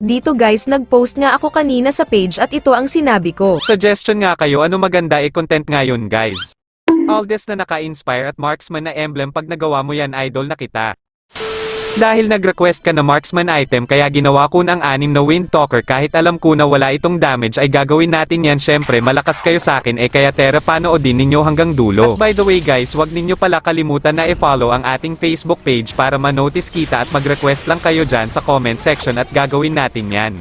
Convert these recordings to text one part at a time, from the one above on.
Dito guys, nag-post nga ako kanina sa page at ito ang sinabi ko. Suggestion nga kayo ano maganda content ngayon guys. Aldes na naka-inspire at marksman na emblem pag nagawa mo yan idol na kita. Dahil nag-request ka na marksman item kaya ginawa ko ng 6 na Windtalker kahit alam ko na wala itong damage ay gagawin natin yan syempre malakas kayo sa akin kaya tera panoodin ninyo hanggang dulo. At by the way guys wag ninyo pala kalimutan na i-follow ang ating Facebook page para ma-notice kita at mag-request lang kayo dyan sa comment section at gagawin natin yan.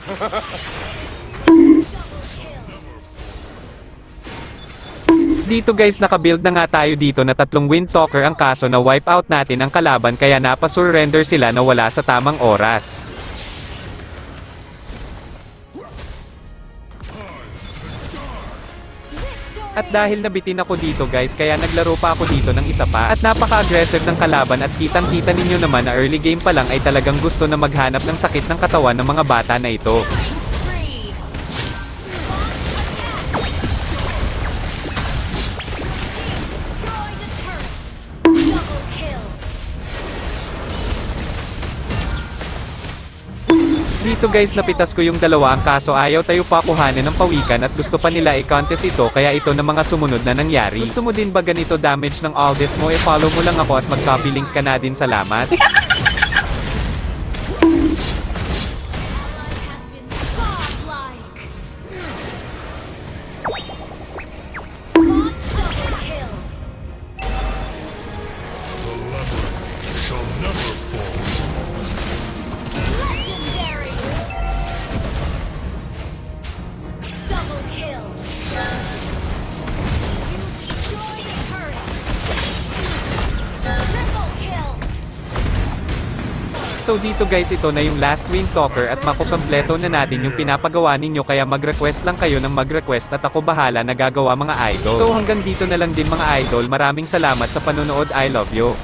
Dito guys nakabuild na nga tayo dito na 3 Windtalker ang kaso na wipe out natin ang kalaban kaya napasurrender sila na wala sa tamang oras. At dahil nabitin ako dito guys kaya naglaro pa ako dito ng isa pa at napaka-aggressive ng kalaban at kitang kita ninyo naman na early game pa lang ay talagang gusto na maghanap ng sakit ng katawan ng mga bata na ito. Dito guys napitas ko yung dalawa ang kaso ayaw tayo pa kuhanin ng pawikan at gusto pa nila i-contest ito kaya ito na mga sumunod na nangyari. Gusto mo din ba ganito damage ng Aldes mo follow mo lang ako at mag-copy link ka na din salamat. So dito guys ito na yung last Windtalker at makukompleto na natin yung pinapagawa ninyo kaya mag-request lang kayo ng mag-request at ako bahala na gagawa mga idol. So hanggang dito na lang din mga idol, maraming salamat sa panonood, I love you.